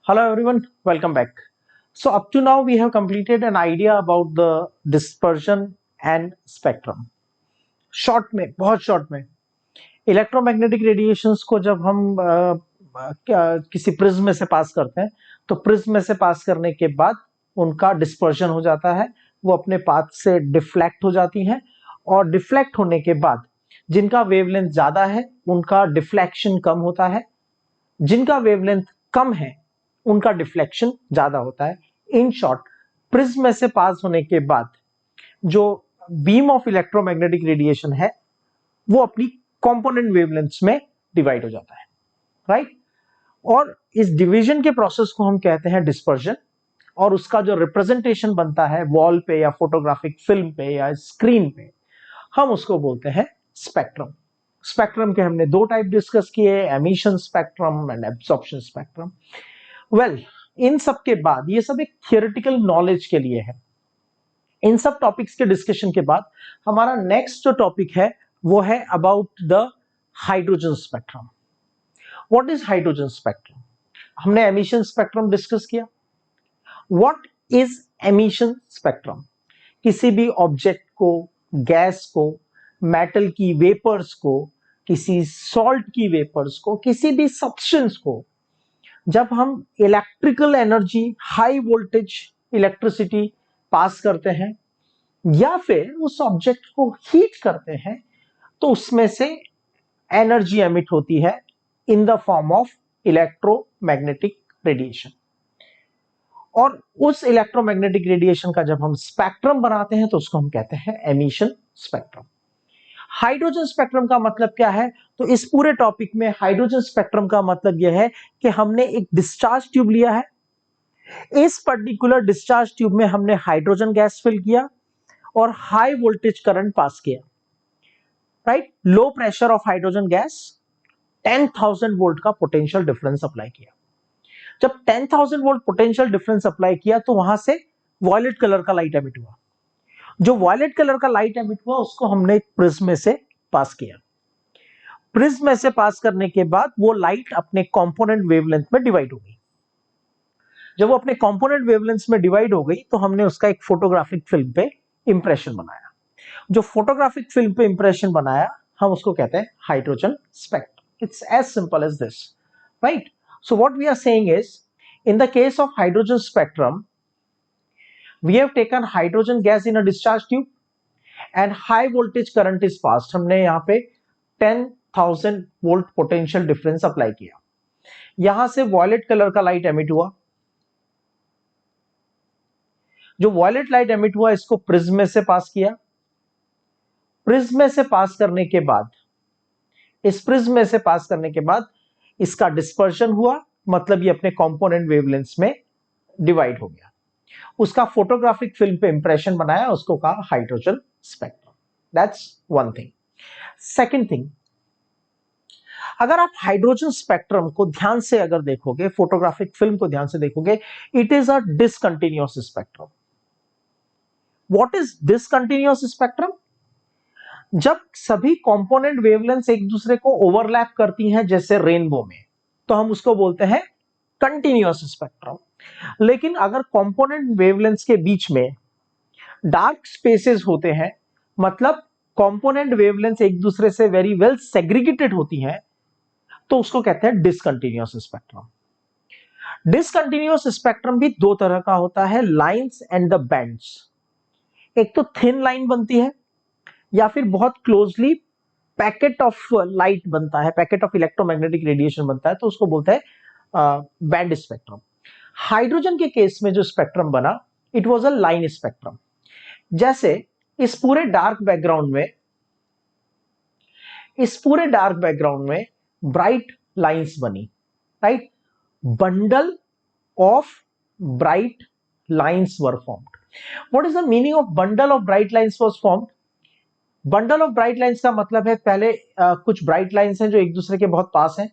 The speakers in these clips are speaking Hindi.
Hello everyone, welcome back. So up to now we have completed an idea about the dispersion and spectrum. Short में, बहुत शॉर्ट में, इलेक्ट्रोमैग्नेटिक रेडिएशंस को जब हम किसी प्रिज्म में से पास करते हैं तो प्रिज्म में से पास करने के बाद उनका डिस्पर्शन हो जाता है, वो अपने पाथ से डिफ्लेक्ट हो जाती हैं और डिफ्लेक्ट होने के बाद जिनका वेवलेंथ ज्यादा है उनका डिफ्लेक्शन कम होता है, जिनका वेवलेंथ कम है उनका डिफ्लेक्शन ज्यादा होता है। इन शॉर्ट, प्रिज्म में से पास होने के बाद जो बीम ऑफ इलेक्ट्रोमैग्नेटिक रेडिएशन है वो अपनी कंपोनेंट वेवलेंथ्स में डिवाइड हो जाता है, राइट। और इस डिवीजन के प्रोसेस को हम कहते हैं डिस्पर्जन, और उसका जो रिप्रेजेंटेशन बनता है वॉल पे या फोटोग्राफिक फिल्म पे या स्क्रीन पे, हम उसको बोलते हैं स्पेक्ट्रम। स्पेक्ट्रम के हमने दो टाइप डिस्कस किए, emission spectrum and absorption spectrum. Well, इन सब के बाद ये सब एक थियोरेटिकल नॉलेज के लिए है। इन सब टॉपिक्स के डिस्कशन के बाद हमारा नेक्स्ट जो टॉपिक है वो है about the hydrogen spectrum. What is hydrogen spectrum? हमने एमिशन स्पेक्ट्रम डिस्कस किया। What is emission spectrum? किसी भी ऑब्जेक्ट को, गैस को, मेटल की वेपर्स को, किसी सॉल्ट की वेपर्स को, किसी भी सब्सटेंस को जब हम electrical energy, high voltage electricity pass करते हैं या फिर उस ऑब्जेक्ट को हीट करते हैं तो उसमें से एनर्जी एमिट होती है in the form of electromagnetic radiation. और उस इलेक्ट्रोमैग्नेटिक रेडिएशन का जब हम स्पेक्ट्रम बनाते हैं तो उसको हम कहते हैं एमिशन स्पेक्ट्रम। हाइड्रोजन स्पेक्ट्रम का मतलब क्या है? तो इस पूरे टॉपिक में हाइड्रोजन स्पेक्ट्रम का मतलब यह है कि हमने एक डिस्चार्ज ट्यूब लिया है, इस पर्टिकुलर डिस्चार्ज ट्यूब में हमने हाइड्रोजन गैस फिल किया और हाई वोल्टेज करंट पास किया, right. Low pressure of hydrogen gas, 10,000 volt का पोटेंशियल डिफरेंस अप्लाई किया। जब 10,000 वोल्ट पोटेंशियल डिफरेंस अप्लाई किया तो वहां से वॉयलेट कलर का लाइट एमिट हुआ। जो वॉयलेट कलर का लाइट एमिट हुआ उसको हमने एक प्रिज्म में से पास किया। प्रिज्म में से पास करने के बाद वो लाइट अपने कंपोनेंट वेवलेंथ में डिवाइड हो गई। जब वो अपने कंपोनेंट वेवलेंथ में डिवाइड हो गई तो हमने उसका एक फोटोग्राफिक फिल्म पे इंप्रेशन बनाया। जो फोटोग्राफिक फिल्म पे इंप्रेशन बनाया हम उसको कहते हैं hydrogen spectrum. It's as simple as this, right. So what we are saying is, in the case of hydrogen spectrum, we have taken hydrogen gas in a discharge tube and high voltage current is passed. हमने यहाँ पे 10,000 वोल्ट पोटेंशियल डिफरेंस अप्लाई किया। यहां से वॉयलेट कलर का लाइट एमिट हुआ। जो वॉयलेट लाइट एमिट हुआ इसको प्रिज्म में से पास किया। प्रिज्म में से पास करने के बाद, इस प्रिज्म में से पास करने के बाद इसका डिस्पर्शन हुआ, मतलब ये अपने कंपोनेंट वेवलेंथ्स में डिवाइड हो गया। उसका फोटोग्राफिक फिल्म पे इंप्रेशन बनाया, उसको कहा hydrogen spectrum. That's one thing. Second thing, अगर आप हाइड्रोजन स्पेक्ट्रम को ध्यान से अगर देखोगे, फोटोग्राफिक फिल्म को ध्यान से देखोगे, it is a discontinuous spectrum. What is discontinuous spectrum? जब सभी कंपोनेंट वेवलेंथ एक दूसरे को ओवरलैप करती हैं जैसे रेनबो में, तो हम उसको बोलते हैं कंटिन्यूअस स्पेक्ट्रम। लेकिन अगर कंपोनेंट वेवलेंथ के बीच में डार्क स्पेसेस होते हैं, मतलब कंपोनेंट वेवलेंथ एक दूसरे से वेरी वेल सेग्रीगेटेड होती हैं, तो उसको कहते हैं डिसकंटिन्यूअस स्पेक्ट्रम। डिसकंटिन्यूअस स्पेक्ट्रम भी दो तरह का होता है, लाइंस एंड द बैंड्स। एक तो थिन लाइन बनती है या फिर बहुत क्लोजली पैकेट ऑफ लाइट बनता है, पैकेट ऑफ इलेक्ट्रोमैग्नेटिक रेडिएशन बनता है, तो उसको बोलते हैं बैंड स्पेक्ट्रम। हाइड्रोजन के केस में जो स्पेक्ट्रम बना, it was a line spectrum. जैसे इस पूरे डार्क बैकग्राउंड में ब्राइट लाइंस बनी, right. Bundle of bright lines were formed. What is the meaning of bundle of bright lines was formed? Bundle of bright lines का मतलब है, पहले कुछ ब्राइट लाइंस हैं जो एक दूसरे के बहुत पास हैं,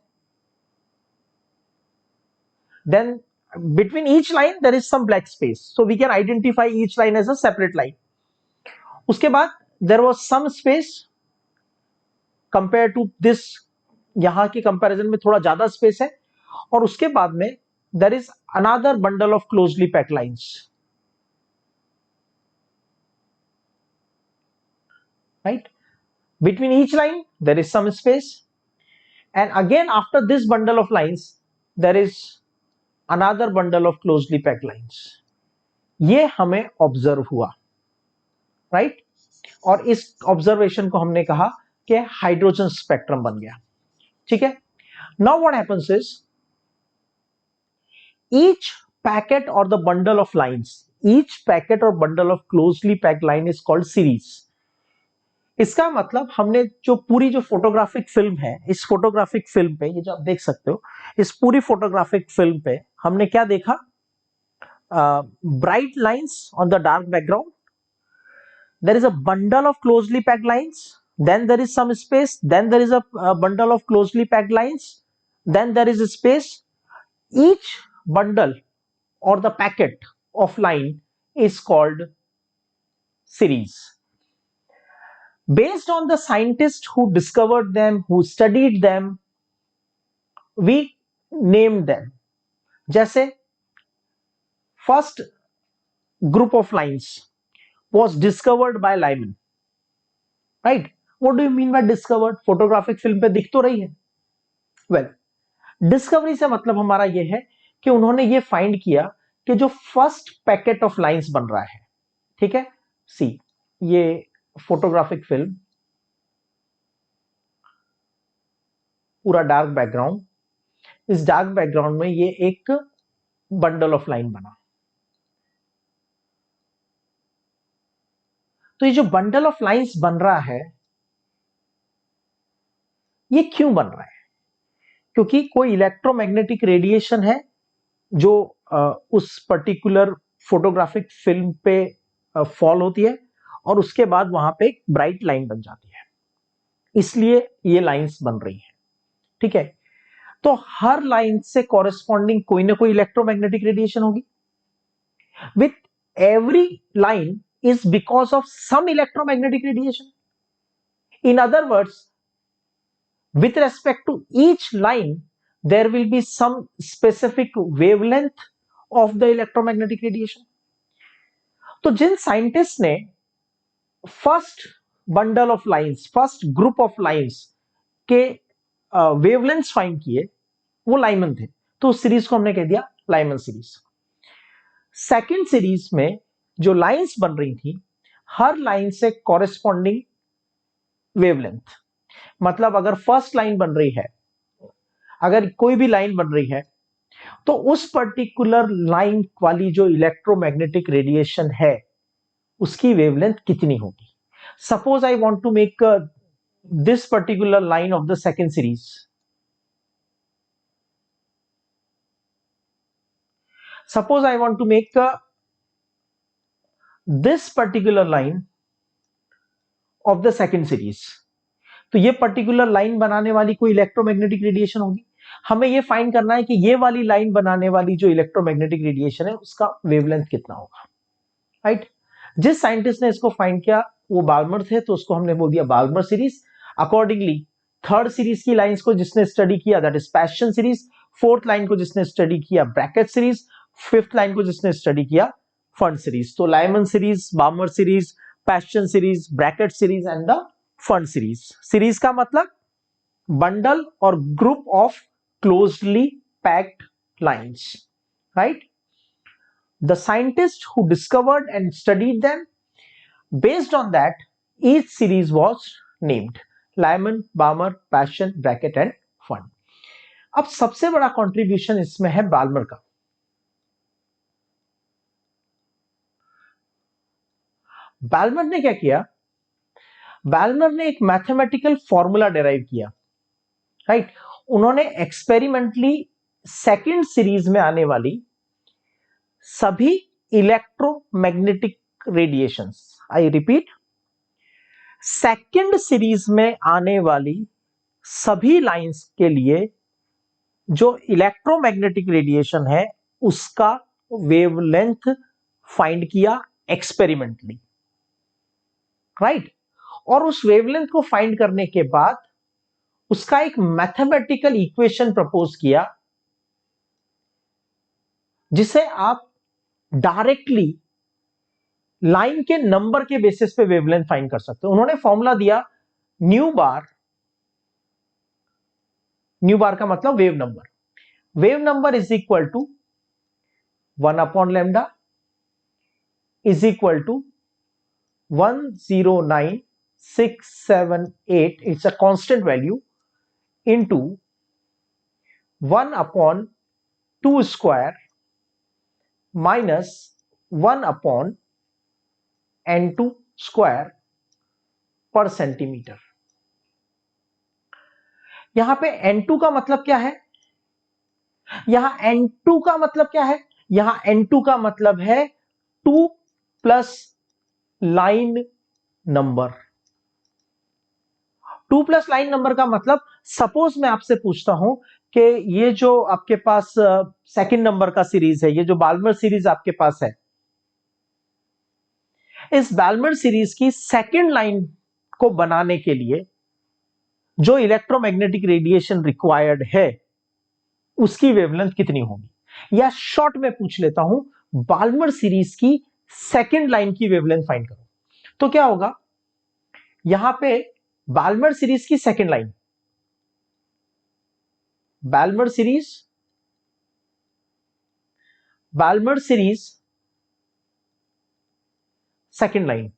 then between each line there is some black space, so we can identify each line as a separate line. उसके बाद there was some space compared to this, यहां के कंपैरिजन में थोड़ा ज्यादा स्पेस है, और उसके बाद में there is another bundle of closely packed lines, right? Between each line there is some space, and again after this bundle of lines there is another bundle of closely packed lines. ये हमें ऑब्जर्व हुआ, राइट? और इस ऑब्जर्वेशन को हमने कहा कि हाइड्रोजन स्पेक्ट्रम बन गया, ठीक है? Now what happens is each packet or the bundle of lines, each packet or bundle of closely packed line is called series. इसका मतलब हमने जो पूरी जो फोटोग्राफिक फिल्म है, इस फोटोग्राफिक फिल्म पे, ये जो आप देख सकते हो, इस पूरी फोटोग्राफिक फिल्म पे हमने क्या देखा? Bright lines on the dark background, there is a bundle of closely packed lines, then there is some space, then there is a bundle of closely packed lines, then there is a space. Each bundle or the packet of line is called series. Based on the scientists who discovered them, who studied them, we named them. जैसे first group of lines was discovered by Lyman, right? What do you mean by discovered? photographic film पे दिख तो रही है। well, डिस्कवरी से मतलब हमारा ये है कि उन्होंने ये फाइंड किया कि जो फर्स्ट पैकेट ऑफ लाइंस बन रहा है, ठीक है, सी ये फोटोग्राफिक फिल्म, पूरा डार्क बैकग्राउंड, इस डार्क बैकग्राउंड में ये एक बंडल ऑफ लाइन बना। तो ये जो बंडल ऑफ लाइंस बन रहा है, ये क्यों बन रहा है? क्योंकि कोई इलेक्ट्रोमैग्नेटिक रेडिएशन है जो उस पर्टिकुलर फोटोग्राफिक फिल्म पे फॉल होती है और उसके बाद वहां पे एक ब्राइट लाइन बन जाती है, इसलिए ये लाइंस बन रही हैं, ठीक है? तो हर लाइन से कॉरेस्पॉन्डिंग कोई ना कोई इलेक्ट्रोमैग्नेटिक रेडिएशन होगी। With every line is because of some electromagnetic radiation. In other words, with respect to each line, there will be some specific wavelength of the electromagnetic radiation. तो जिन साइंटिस्ट ने first bundle of lines, first group of lines के वेवलेंथ्स फाइंड किए, वो लाइमन थे, तो उस सीरीज को हमने कह दिया लाइमन सीरीज। सेकेंड सीरीज में जो लाइंस बन रही थी, हर लाइन से कॉरेस्पॉन्डिंग वेवलेंथ, मतलब अगर फर्स्ट लाइन बन रही है, अगर कोई भी लाइन बन रही है, तो उस पर्टिकुलर लाइन वाली जो इलेक्ट्रोमैग्नेटिक रेडिएशन है उसकी वेवलेंथ कितनी होगी। Suppose I want to make this particular line of the second series, suppose I want to make this particular line of the second series, तो ये पर्टिकुलर लाइन बनाने वाली कोई इलेक्ट्रोमैग्नेटिक रेडिएशन होगी। हमें ये फाइंड करना है कि ये वाली लाइन बनाने वाली जो इलेक्ट्रोमैग्नेटिक रेडिएशन है उसका वेवलेंथ कितना होगा, राइट? जिस साइंटिस्ट ने इसको फाइंड किया वो बाल्मर थे, तो उसको हमने बोल दिया Balmer series. Accordingly third series की लाइंस को जिसने स्टडी किया that is Paschen series, fourth line को जिसने स्टडी किया ब्रैकेट सीरीज, फिफ्थ लाइन को जिसने स्टडी किया फंड सीरीज। तो Lyman series, Balmer series, Paschen series, Brackett series and the Pfund series. Series का मतलब बंडल और group of closely packed lines, right? The scientists who discovered and studied them, based on that, each series was named Lyman, Balmer, Paschen, Brackett and Fund. अब सबसे बड़ा कंट्रीब्यूशन इसमें है बाल्मर का। बाल्मर ने क्या किया? बाल्मर ने एक मैथमेटिकल फॉर्मूला डिराइव किया, राइट? उन्होंने एक्सपेरिमेंटली सेकेंड सीरीज में आने वाली सभी electromagnetic radiations, I repeat, second series में आने वाली सभी लाइंस के लिए जो इलेक्ट्रोमैग्नेटिक रेडिएशन है उसका वेवलेंथ फाइंड किया एक्सपेरिमेंटली, राइट? और उस वेवलेंथ को फाइंड करने के बाद उसका एक मैथमेटिकल इक्वेशन प्रपोज किया जिसे आप डायरेक्टली लाइन के नंबर के बेसिस पे वेवलेंथ फाइंड कर सकते हो। उन्होंने फॉर्मूला दिया न्यू बार का मतलब wave number is equal to 1/λ is equal to 109,678, it's a constant value, into 1/2 square minus 1/n2 square per centimeter। यहां पे n2 का मतलब क्या है? यहां n2 का मतलब क्या है? यहां n2 का मतलब है 2 plus line number. 2 plus line number का मतलब, सपोज मैं आपसे पूछता हूं कि ये जो आपके पास सेकंड नंबर का सीरीज है, ये जो बाल्मर सीरीज आपके पास है, इस बाल्मर सीरीज की सेकंड लाइन को बनाने के लिए जो इलेक्ट्रोमैग्नेटिक रेडिएशन रिक्वायर्ड है उसकी वेवलेंथ कितनी होगी? या शॉर्ट में पूछ लेता हूं, बाल्मर सीरीज की सेकंड लाइन की वेवलेंथ फाइंड करो। तो क्या होगा? यहां पे बाल्मर सीरीज की second line, Balmer series second line,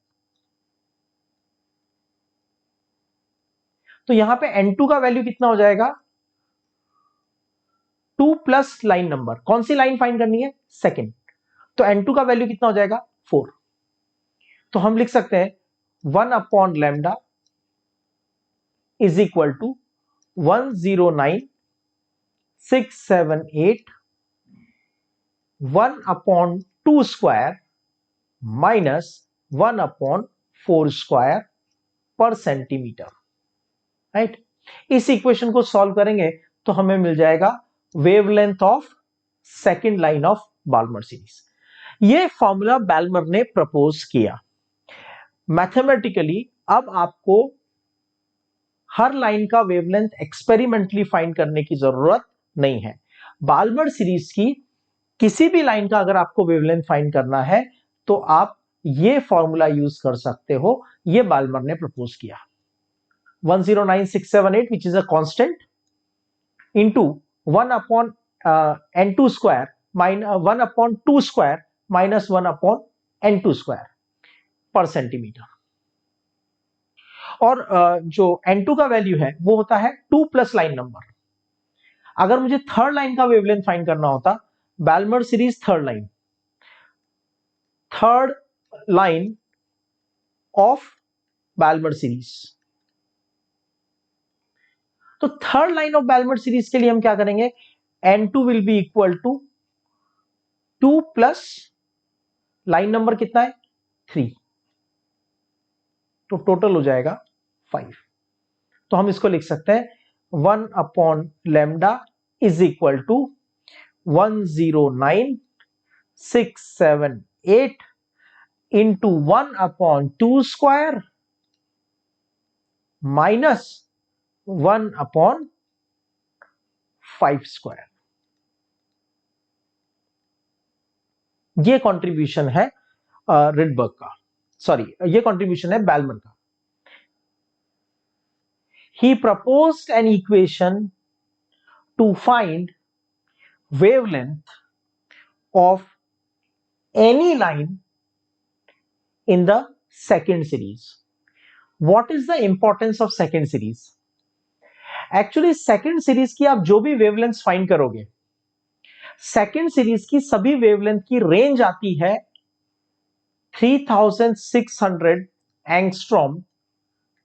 तो यहां पे n2 का वैल्यू कितना हो जाएगा? 2 प्लस लाइन नंबर। कौन सी लाइन फाइंड करनी है? सेकंड। तो n2 का वैल्यू कितना हो जाएगा? 4। तो हम लिख सकते हैं 1/λ is equal to 109,678 1/2 square minus 1/4 square पर सेंटीमीटर, राइट। इस इक्वेशन को सॉल्व करेंगे तो हमें मिल जाएगा wavelength of second line of Balmer series. ये फॉर्मूला बाल्मर ने प्रपोज किया। मैथमेटिकली अब आपको हर लाइन का वेवलेंथ एक्सपेरिमेंटली फाइंड करने की जरूरत नहीं है। बाल्मर सीरीज की किसी भी लाइन का अगर आपको वेवलेंथ फाइंड करना है तो आप ये फॉर्मूला यूज कर सकते हो। ये बाल्मर ने प्रपोज किया। 109,678 which is a constant into 1/n2 square minus 1/2 square minus 1/n2 square पर सेंटीमीटर। और जो n2 का वैल्यू है वो होता है 2 प्लस लाइन नंबर। अगर मुझे थर्ड लाइन का वेवलेंथ फाइंड करना होता, Balmer series third line of Balmer series, तो third line of Balmer series के लिए हम क्या करेंगे? n2 will be equal to 2 plus line number कितना है? 3, तो टोटल हो जाएगा 5। तो हम इसको लिख सकते हैं 1/λ is equal to 109,678 into 1/2 square minus 1/5 square. ये कंट्रीब्यूशन है रिडबर्ग का, सॉरी ये कंट्रीब्यूशन है बाल्मर का। He proposed an equation to find wavelength of any line in the second series. What is the importance of second series? Actually second series की आप जो भी वेवलेंथ फाइंड करोगे, सेकेंड सीरीज की सभी वेवलेंथ की रेंज आती है 3600 एंगस्ट्रॉम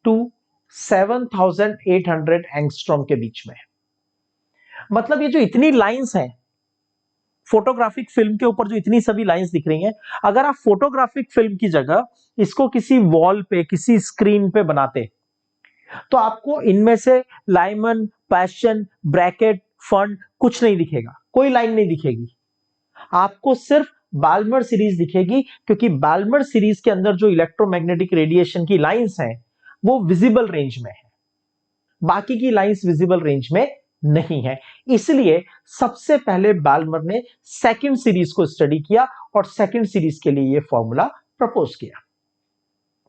टू 7800 एंगस्ट्रॉम के बीच में। मतलब ये जो इतनी लाइंस हैं फोटोग्राफिक फिल्म के ऊपर, जो इतनी सभी लाइंस दिख रही हैं, अगर आप फोटोग्राफिक फिल्म की जगह इसको किसी वॉल पे, किसी स्क्रीन पे बनाते तो आपको इनमें से लाइमन, पैशन, ब्रैकेट, फंड कुछ नहीं दिखेगा, कोई लाइन नहीं दिखेगी। आपको सिर्फ बाल्मर सीरीज दिखेगी, क्योंकि बाल्मर सीरीज के अंदर जो इलेक्ट्रोमैग्नेटिक रेडिएशन की लाइंस हैं वो विजिबल रेंज में है, बाकी की लाइंस विजिबल रेंज में नहीं है। इसलिए सबसे पहले बाल्मर ने सेकंड सीरीज को स्टडी किया और सेकंड सीरीज के लिए ये फॉर्मूला प्रपोज किया।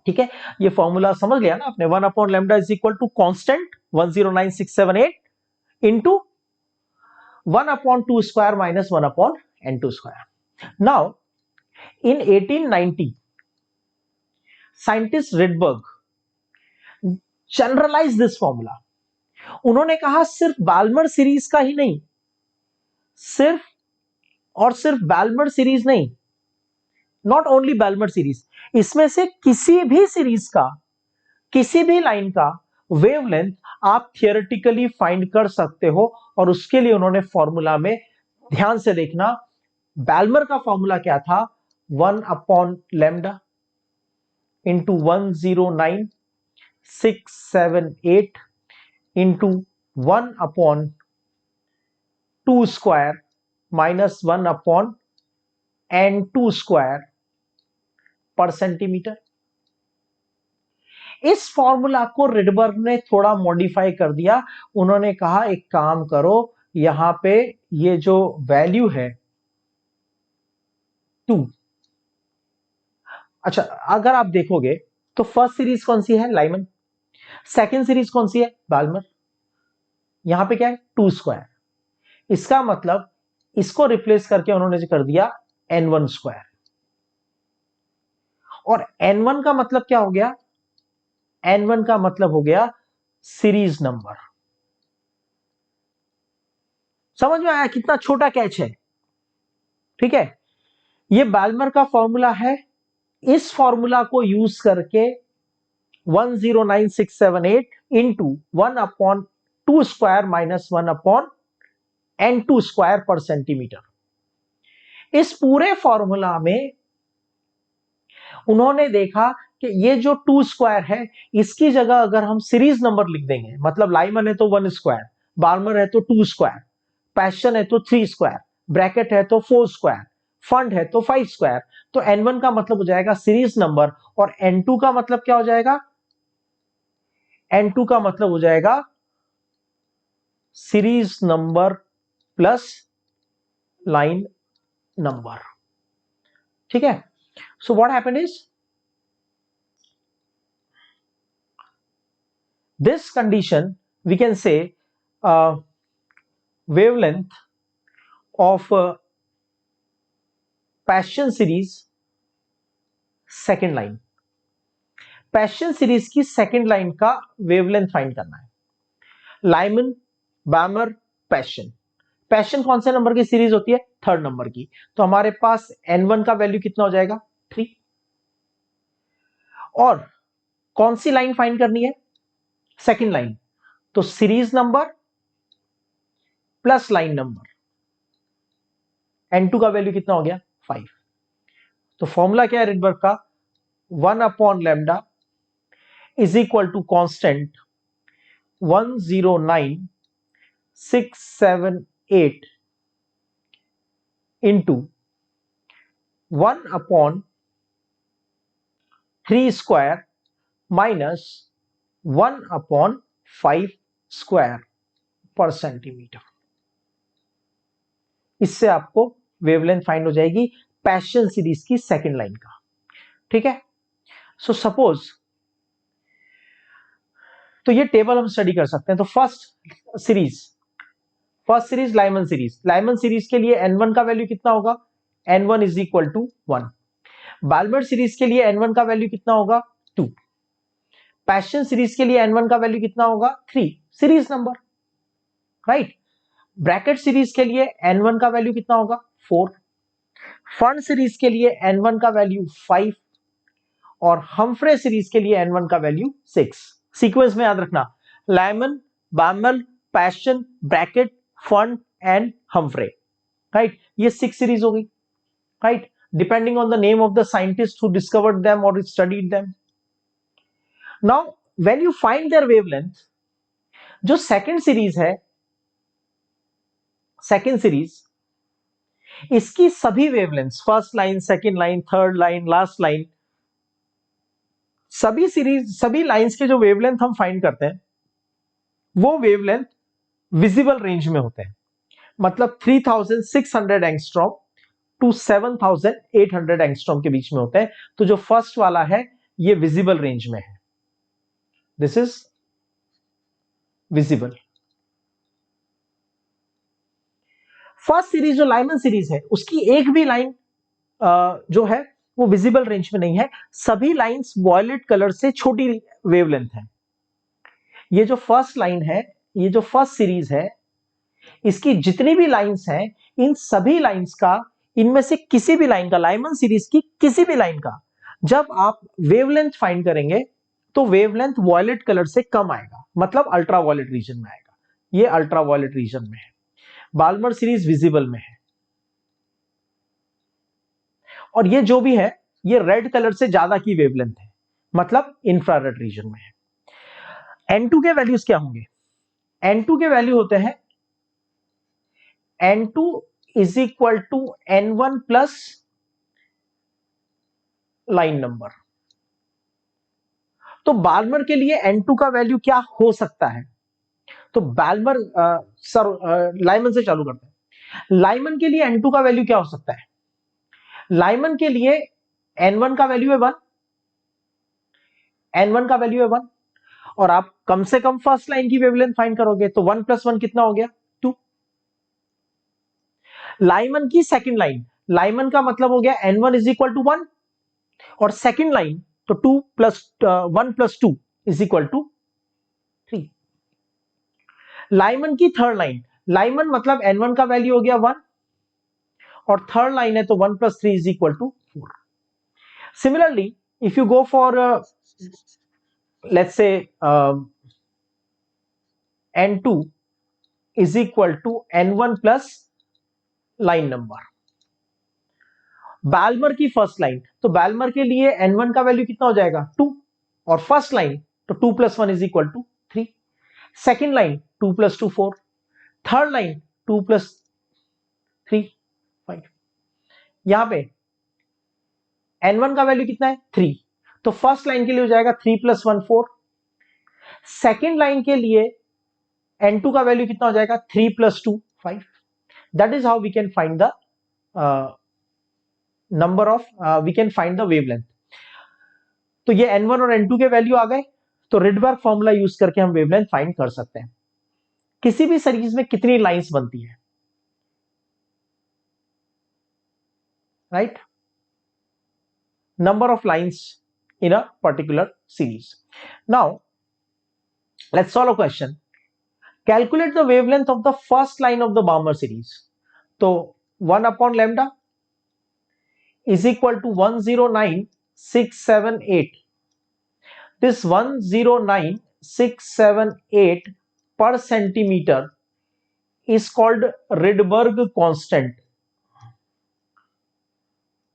ठीक है, ये फॉर्मूला समझ लिया ना आपने, 1/λ is equal to constant 109678 into 1/2 square minus 1/n2 square. Now in 1890 scientist Rydberg generalize this formula. उन्होंने कहा सिर्फ बाल्मर सीरीज का ही नहीं, सिर्फ और सिर्फ बाल्मर सीरीज नहीं, नॉट ओनली बाल्मर सीरीज, इसमें से किसी भी सीरीज का, किसी भी लाइन का वेवलेंथ आप थियोरेटिकली फाइंड कर सकते हो। और उसके लिए उन्होंने फॉर्मूला में, ध्यान से देखना, बाल्मर का फॉर्मूला क्या था, 1/λ into 109678 into 1/2 square minus 1/n2 square पर सेंटीमीटर। इस फॉर्मूला को रिडबर्ग ने थोड़ा मॉडिफाई कर दिया। उन्होंने कहा एक काम करो, यहां पे ये जो वैल्यू है 2, अच्छा अगर आप देखोगे तो फर्स्ट सीरीज कौन सी है, लाइमन, सेकंड सीरीज कौन सी है, बाल्मर, यहां पे क्या है 2 स्क्वायर, इसका मतलब इसको रिप्लेस करके उन्होंने कर दिया n1 स्क्वायर। और n1 का मतलब क्या हो गया, n1 का मतलब हो गया सीरीज नंबर। समझ में आया कितना छोटा कैच है। ठीक है, ये बाल्मर का फॉर्मूला है। इस फॉर्मूला को यूज करके 109678 into 1/2 square minus 1/n2 square पर सेंटीमीटर, इस पूरे फॉर्मूला में उन्होंने देखा कि ये जो 2 स्क्वायर है, इसकी जगह अगर हम सीरीज नंबर लिख देंगे, मतलब लाइमन है तो 1 स्क्वायर, बाल्मर है तो 2 स्क्वायर, पैशन है तो 3 स्क्वायर, ब्रैकेट है तो 4 स्क्वायर, फंड है तो 5 स्क्वायर, तो n1 का मतलब हो जाएगा सीरीज नंबर और n2 का मतलब क्या हो जाएगा, n2 का मतलब हो जाएगा series number plus line number. ठीक है, so what happened is this condition we can say wavelength of passion series second line, passion series की सेकेंड लाइन का वेवलेंथ फाइंड करना है। लाइमन, बाल्मर, पैशन, पैशन कौन से नंबर की सीरीज होती है, थर्ड नंबर की, तो हमारे पास n1 का वैल्यू कितना हो जाएगा 3। और कौन सी लाइन फाइंड करनी है, सेकेंड लाइन, तो series number plus line number, n2 का वैल्यू कितना हो गया 5। तो फॉर्मूला क्या है रिडबर्ग का, 1/λ is equal to constant 109678 into 1/3 square minus 1/5 square पर सेंटीमीटर। इससे आपको वेवलेंथ फाइंड हो जाएगी पैशन सीरीज की सेकेंड लाइन का। ठीक है, सो सपोज, तो ये टेबल हम स्टडी कर सकते हैं। तो first series Lyman series, Lyman series के लिए n1 का वैल्यू कितना होगा, n1 is equal to 1। Balmer series के लिए n1 का वैल्यू कितना होगा 2। पैशन सीरीज के लिए n1 का वैल्यू कितना होगा 3, series number, right. Brackett series के लिए n1 का वैल्यू कितना होगा 4। फंड सीरीज के लिए n1 का वैल्यू 5 और हम्फ्रे सीरीज के लिए n1 का वैल्यू 6। सीक्वेंस में याद रखना, Lyman, Balmer, Paschen, Brackett, Pfund and Humphrey, right. ये 6 सीरीज हो गई, right, depending on the name of the scientist who discovered them और studied them. Now when you find their wavelength, जो सेकंड सीरीज है, सेकंड सीरीज, इसकी सभी wavelength, first line, second line, third line, last line, सभी सीरीज, सभी लाइंस के जो वेवलेंथ हम फाइंड करते हैं, वो वेवलेंथ विजिबल रेंज में होते हैं, मतलब 3600 एंगस्ट्रॉम टू 7800 एंगस्ट्रॉम के बीच में होते हैं। तो जो फर्स्ट वाला है ये विजिबल रेंज में है, this is visible. First series जो लाइमन सीरीज है उसकी एक भी लाइन जो है वो विजिबल रेंज में नहीं है, सभी लाइंस वॉयलेट कलर से छोटी वेवलेंथ है। ये जो फर्स्ट लाइन है, ये जो फर्स्ट सीरीज है, इसकी जितनी भी लाइंस हैं, इन सभी लाइंस का, इनमें से किसी भी लाइन का, लाइमन सीरीज की किसी भी लाइन का जब आप वेवलेंथ फाइंड करेंगे तो वेवलेंथ वॉयलेट कलर से कम आएगा, मतलब अल्ट्रा वॉयलेट रीजन में आएगा। ये अल्ट्रा वॉयलेट रीजन में है, बाल्मर सीरीज विजिबल में है, और ये जो भी है ये रेड कलर से ज्यादा की वेवलेंथ है, मतलब इंफ्रारेड रीजन में है। N2 के वैल्यूज क्या होंगे? N2 के वैल्यू होते हैं N2 is equal to N1 plus line number. तो बाल्मर के लिए N2 का वैल्यू क्या हो सकता है? तो बाल्मर लाइमन से चालू करते हैं। लाइमन के लिए N2 का वैल्यू क्या हो सकता है? लाइमन के लिए N1 का वैल्यू है 1, N1 का वैल्यू है 1, और आप कम से कम फर्स्ट लाइन की वेवलेंथ फाइंड करोगे तो 1 प्लस 1 कितना हो गया? 2। लाइमन की सेकंड लाइन, लाइमन का मतलब हो गया N1 इज इक्वल टू 1, और सेकंड लाइन तो 2 plus 1 plus 2 is equal to 3। Lyman की थर्ड लाइन, लाइमन मतलब N1 का वैल्यू हो गया 1, और थर्ड लाइन है तो 1 plus 3 is equal to 4। Similarly if you go for let's say N2 is equal to N1 plus line number, Balmer की फर्स्ट लाइन, तो बाल्मर के लिए N1 का वैल्यू कितना हो जाएगा? 2, और फर्स्ट लाइन तो 2 plus 1 is equal to 3, second line 2 plus 2 4, third line 2 plus 3 5। यहां पे N1 का वैल्यू कितना है? 3, तो फर्स्ट लाइन के लिए हो जाएगा 3 प्लस 1 4, सेकेंड लाइन के लिए N2 का वैल्यू कितना हो जाएगा? 3 plus 2 5। That is how we can find the number of, we can find the wavelength. तो ये N1 और N2 के वैल्यू आ गए, तो रिडबर्ग फॉर्मूला यूज करके हम वेवलेंथ फाइंड कर सकते हैं। किसी भी सीरीज में कितनी लाइंस बनती है, राइट? Number of lines in a particular series. Now let's solve a question. Calculate the wavelength of the first line of the Balmer series. तो 1 upon lambda is equal to 109678. This 109678 per centimeter is called Rydberg constant.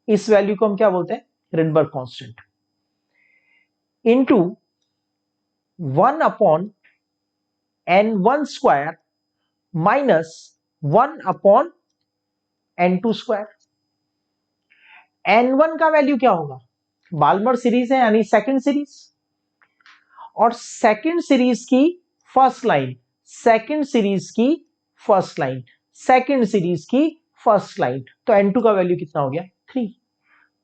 इस वैल्यू को हम क्या बोलते हैं? Rydberg constant into 1 upon n1 square minus 1 upon n2 square. n1 का वैल्यू क्या होगा? बाल्मर सीरीज है यानी सेकंड सीरीज, और सेकंड सीरीज की फर्स्ट लाइन, सेकंड सीरीज की फर्स्ट लाइन, सेकंड सीरीज की फर्स्ट लाइन, तो N2 का वैल्यू कितना हो गया? 3।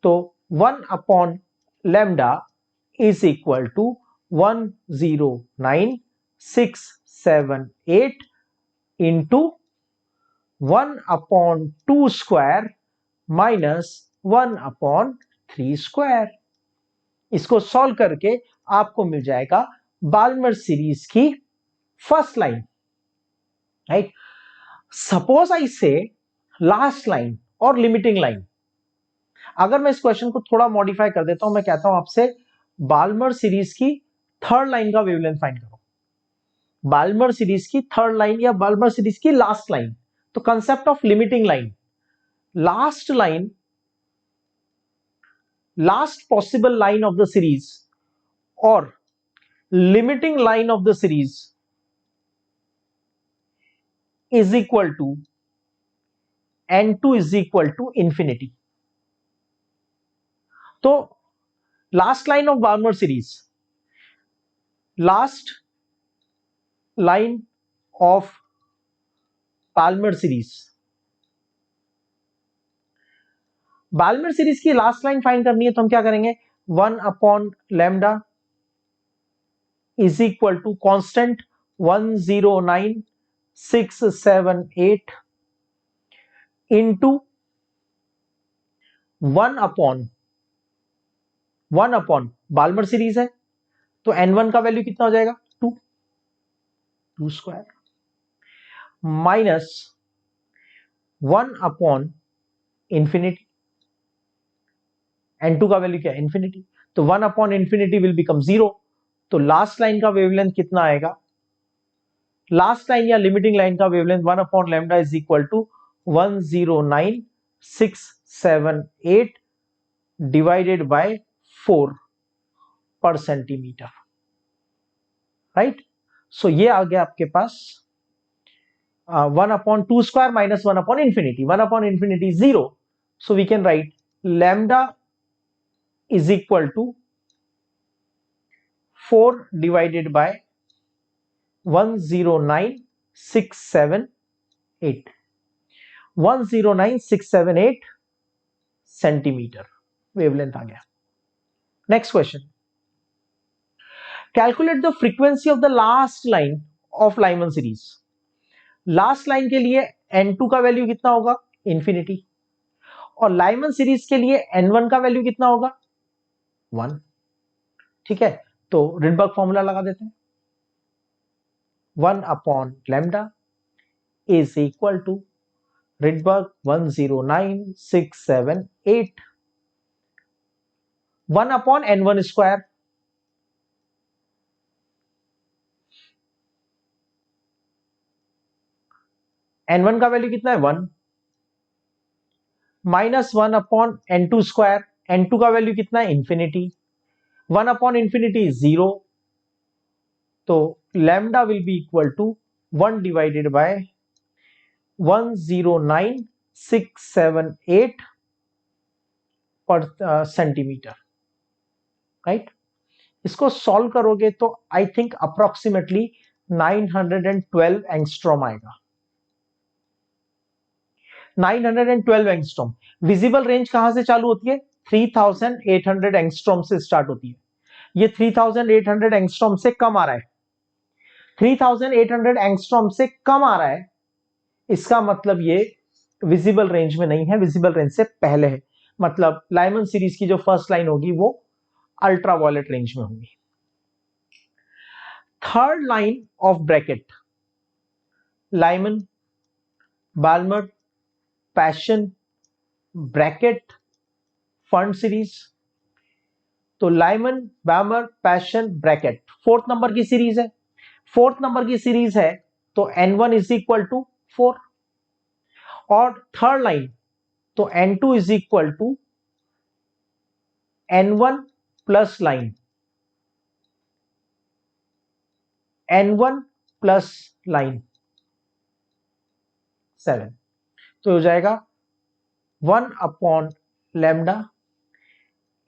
तो 1 upon lambda is equal to 109678 into 1 upon 2 square minus 1 upon 3 square. इसको सॉल्व करके आपको मिल जाएगा बाल्मर सीरीज की first line, right? Suppose I say last line और लिमिटिंग लाइन। अगर मैं इस क्वेश्चन को थोड़ा मॉडिफाई कर देता हूं, मैं कहता हूं आपसे बाल्मर सीरीज की थर्ड लाइन का वेवलेंथ फाइंड करो, बाल्मर सीरीज की थर्ड लाइन या बाल्मर सीरीज की लास्ट लाइन। तो concept of limiting line, last line, last possible line of the series और limiting line of the series is equal to N2 is equal to infinity. तो last line of Balmer series, last line of Balmer series, Balmer series की लास्ट लाइन फाइंड करनी है तो हम क्या करेंगे, 1/λ is equal to constant 109,678 into 1/1 Balmer series है तो n1 का वैल्यू कितना हो जाएगा, 2 स्क्वायर माइनस 1/इंफिनिटी, n2 का वैल्यू क्या है, इंफिनिटी, तो 1/इंफिनिटी विल बिकम 0, तो लास्ट लाइन का वेवलेंथ कितना आएगा, लास्ट लाइन या लिमिटिंग लाइन का wavelength 1/λ is equal to 109,678 divided by 4 पर सेंटीमीटर, राइट। सो ये आ गया आपके पास 1/2 स्क्वायर माइनस 1/इंफिनिटी, 1/इंफिनिटी 0, so we can write lambda is equal to 4 divided by 109,678 109,678 centimetre wavelength आ गया। Next question, calculate the frequency of the last line of Lyman series, last line के लिए n2 का वैल्यू कितना होगा, इंफिनिटी, और लाइमन सीरीज के लिए n1 का वैल्यू कितना होगा, 1, ठीक है, तो रिडबर्ग फॉर्मूला लगा देते हैं, 1/λ is equal to Rydberg 109,678 1/n1 square, n1 का वैल्यू कितना है 1, माइनस 1/n2 स्क्वायर, n2 का वैल्यू कितना है इंफिनिटी, 1/इंफिनिटी 0, तो lambda will be equal to 1 divided by 109,678 per centimetre, right. इसको सॉल्व करोगे तो आई थिंक अप्रोक्सीमेटली 912 एंगस्ट्रॉम आएगा, 912 एंगस्ट्रॉम। विजिबल रेंज कहां से चालू होती है, 3800 एंगस्ट्रॉम से स्टार्ट होती है, ये 3800 एंगस्ट्रॉम से कम आ रहा है, 3800 एंगस्ट्रॉम से कम आ रहा है, इसका मतलब ये विजिबल रेंज में नहीं है, विजिबल रेंज से पहले है, मतलब लाइमन सीरीज की जो फर्स्ट लाइन होगी वो अल्ट्रावायलेट रेंज में होगी। Third line of Brackett, Lyman, Balmer, Paschen, Brackett, Pfund series, तो Lyman, Balmer, Paschen, Brackett fourth number की सीरीज है, फोर्थ नंबर की सीरीज है तो n1 इज इक्वल टू 4, और थर्ड लाइन तो n2 is equal to n1 plus line, n1 plus line 7, तो हो जाएगा 1/λ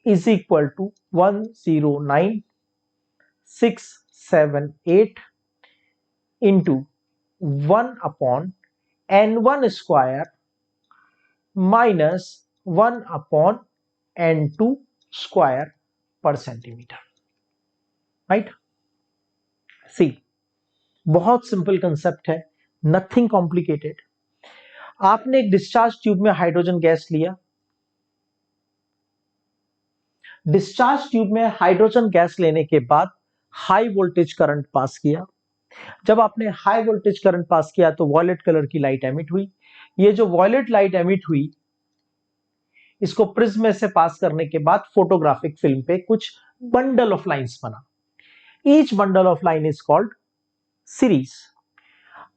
is equal to 109,678 into 1/n1 square minus 1/n2 square पर सेंटीमीटर, राइट। सी, बहुत सिंपल कंसेप्ट है, नथिंग कॉम्प्लिकेटेड। आपने एक डिस्चार्ज ट्यूब में हाइड्रोजन गैस लिया, डिस्चार्ज ट्यूब में हाइड्रोजन गैस लेने के बाद हाई वोल्टेज करंट पास किया, जब आपने हाई वोल्टेज करंट पास किया तो वॉयलेट कलर की लाइट एमिट हुई, ये जो वॉयलेट लाइट एमिट हुई इसको प्रिज्म में से पास करने के बाद फोटोग्राफिक फिल्म पे कुछ बंडल ऑफ लाइंस बना, each bundle of line is called series.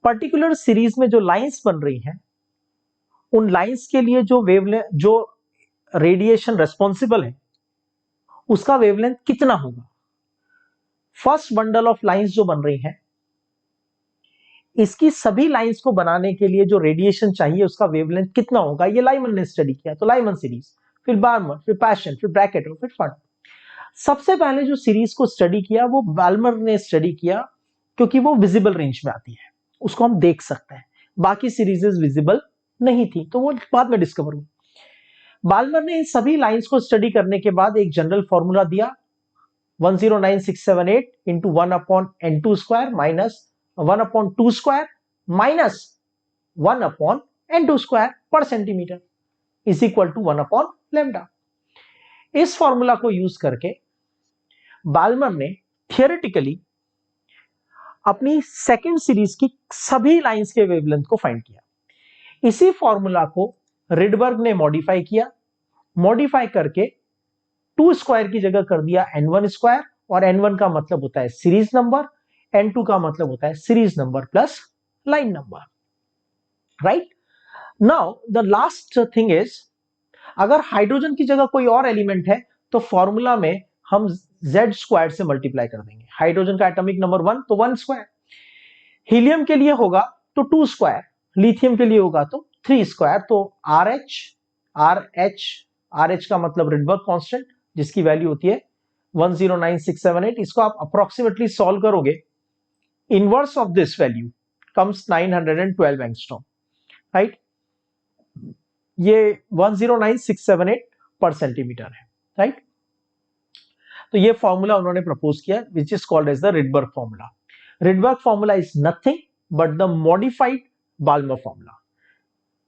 Particular series में जो लाइंस बन रही हैं उन लाइंस के लिए जो रेडिएशन रेस्पॉन्सिबल है उसका वेवलेंथ कितना होगा। फर्स्ट बंडल ऑफ लाइंस जो बन रही हैं इसकी सभी लाइंस को बनाने के लिए जो रेडिएशन चाहिए उसका वेवलेंथ कितना होगा, ये लाइमन ने स्टडी किया, तो लाइमन सीरीज, फिर बाल्मर, फिर पैशन, फिर ब्रैकेट और फिर फंड। सबसे पहले जो सीरीज को स्टडी किया वो बाल्मर ने स्टडी किया क्योंकि वो विजिबल रेंज में आती है, उसको हम देख सकते हैं, बाकी सीरीजेस विजिबल नहीं थी, तो वो बाद में डिस्कवर हुई। बाल्मर ने इन सभी लाइंस को स्टडी करने के बाद एक जनरल फॉर्मूला दिया, 109678 into 1/n2 square minus 1/2 square minus 1/n2 square पर सेंटीमीटर इज इक्वल टू 1/λ। इस फॉर्मूला को यूज करके बाल्मर ने थियोरेटिकली अपनी सेकेंड सीरीज की सभी लाइंस के वेवलेंथ को फाइंड किया। इसी फॉर्मूला को रिडबर्ग ने मॉडिफाई किया, मॉडिफाई करके 2 स्क्वायर की जगह कर दिया n1 स्क्वायर, और n1 का मतलब होता है सीरीज नंबर, n2 का मतलब होता है series number plus line number, right. Now the last thing is, अगर हाइड्रोजन की जगह कोई और एलिमेंट है तो फॉर्मूला में हम z स्क्वायर से मल्टीप्लाई कर देंगे। हाइड्रोजन का एटॉमिक नंबर 1 तो 1 स्क्वायर, हीलियम के लिए होगा तो 2 स्क्वायर, लिथियम के लिए होगा तो 3 स्क्वायर, तो RH का मतलब रिडबर्ग कांस्टेंट जिसकी वैल्यू होती है 109678। इसको आप अप्रोक्सीमेटली सॉल्व करोगे, inverse of this value comes 912 angstrom, right. ये 109678 पर सेंटीमीटर है, राइट। तो ये फॉर्मूला उन्होंने प्रपोज किया which is called as the Rydberg formula. Rydberg formula is nothing but the modified Balmer formula.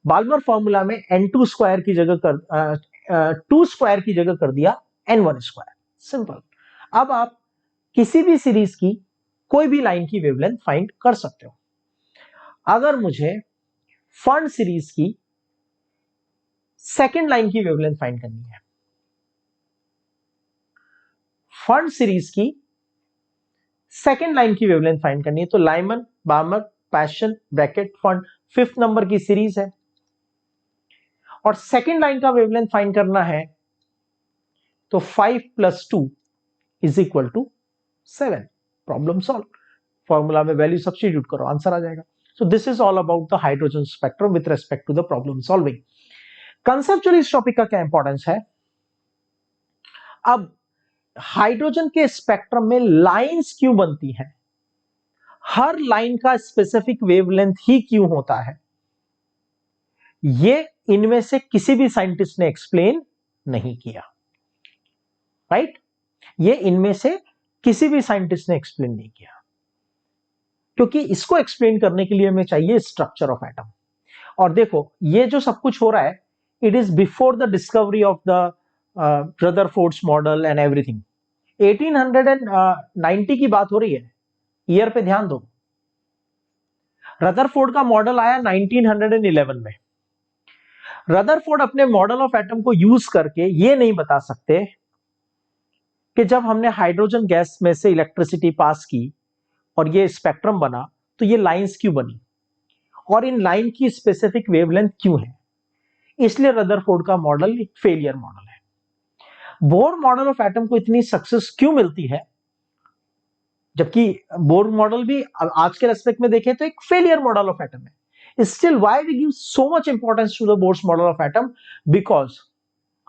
Balmer formula में n2 स्क्वायर की जगह कर 2 स्क्वायर की जगह कर दिया n1 स्क्वायर, सिंपल। अब आप किसी भी सीरीज की कोई भी लाइन की वेवलेंथ फाइंड कर सकते हो। अगर मुझे फंड सीरीज की सेकेंड लाइन की वेवलेंथ फाइंड करनी है, फंड सीरीज की सेकेंड लाइन की वेवलेंथ फाइंड करनी है, तो Lyman, Balmer, Paschen, Brackett, Pfund 5th number की सीरीज है, और सेकेंड लाइन का वेवलेंथ फाइंड करना है तो 5 + 2 is equal to 7। Problem solve, formula में वैल्यू सब्स्टिट्यूट करो, आंसर आ जाएगा। So this is all about the hydrogen spectrum with respect to the problem solving. Conceptually इस टॉपिक का क्या इंपॉर्टेंस है, अब हाइड्रोजन के स्पेक्ट्रम में लाइंस क्यों बनती हैं, हर लाइन का स्पेसिफिक वेवलेंथ ही क्यों होता है, ये इनमें से किसी भी साइंटिस्ट ने एक्सप्लेन नहीं किया, राइट। ये इनमें से किसी भी साइंटिस्ट ने एक्सप्लेन नहीं किया, क्योंकि इसको एक्सप्लेन करने के लिए हमें चाहिए स्ट्रक्चर ऑफ एटम। और देखो ये जो सब कुछ हो रहा है, it is before the discovery of the Rutherford's model and everything. 1890 की बात हो रही है, ईयर पे ध्यान दो। रदरफोर्ड का मॉडल आया 1911 में। रदरफोर्ड अपने मॉडल ऑफ एटम को यूज करके ये नहीं बता सकते कि जब हमने हाइड्रोजन गैस में से इलेक्ट्रिसिटी पास की और ये स्पेक्ट्रम बना तो ये लाइंस क्यों बनी, और इन लाइन की स्पेसिफिक वेवलेंथ क्यों है। इसलिए रदरफोर्ड का मॉडल एक फेलियर मॉडल है। बोर मॉडल ऑफ एटम को इतनी सक्सेस क्यों मिलती है, जबकि बोर मॉडल भी आज के रेस्पेक्ट में देखें तो एक फेलियर मॉडल ऑफ एटम है। Still why we give so much importance to the Bohr's model of atom, because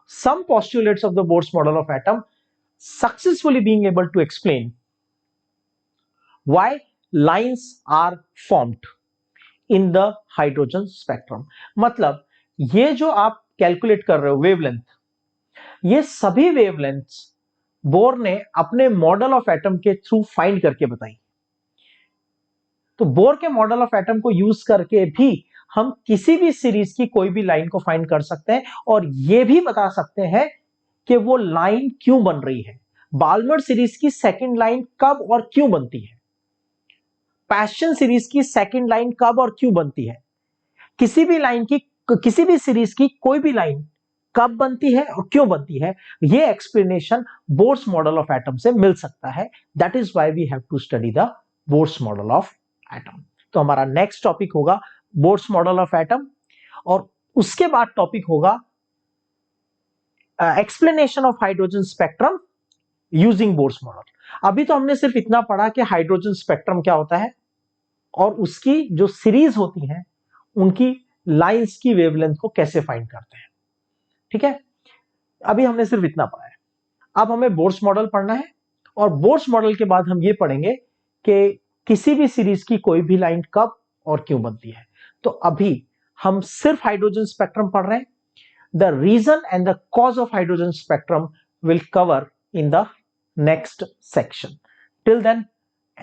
some postulates of the Bohr's model of atom successfully being able to explain why lines are formed in the hydrogen spectrum। मतलब ये जो आप कैलकुलेट कर रहे हो वेवलेंथ, ये सभी वेवलेंथ्स बोर ने अपने मॉडल ऑफ एटम के थ्रू फाइंड करके बताई। तो बोर के मॉडल ऑफ एटम को यूज करके भी हम किसी भी सीरीज की कोई भी लाइन को फाइंड कर सकते हैं और यह भी बता सकते हैं कि वो लाइन क्यों बन रही है। बाल्मर सीरीज की सेकंड लाइन कब और क्यों बनती है, पैशन सीरीज की सेकंड लाइन कब और क्यों बनती है, किसी भी लाइन की, किसी भी सीरीज की कोई भी लाइन कब बनती है और क्यों बनती है, यह explanation Bohr's model of atom से मिल सकता है। That is why we have to study the Bohr's model of atom. तो हमारा नेक्स्ट टॉपिक होगा बोर्स मॉडल ऑफ एटम, और उसके बाद टॉपिक होगा explanation of hydrogen spectrum using Bohr's model. अभी तो हमने सिर्फ इतना पढ़ा कि हाइड्रोजन स्पेक्ट्रम क्या होता है और उसकी जो सीरीज होती हैं उनकी लाइंस की वेवलेंथ को कैसे फाइंड करते हैं, ठीक है। अभी हमने सिर्फ इतना पढ़ा है, अब हमें बोर्स मॉडल पढ़ना है, और बोर्स मॉडल के बाद हम ये पढ़ेंगे कि किसी भी सीरीज की कोई भी लाइन कब और क्यों बनती है। तो अभी हम सिर्फ हाइड्रोजन स्पेक्ट्रम पढ़ रहे हैं. The reason and the cause of hydrogen spectrum will cover in the next section. Till then,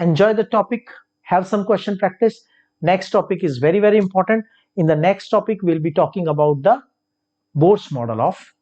enjoy the topic, have some question practice. Next topic is very, very important. In the next topic, we'll be talking about the Bohr's model of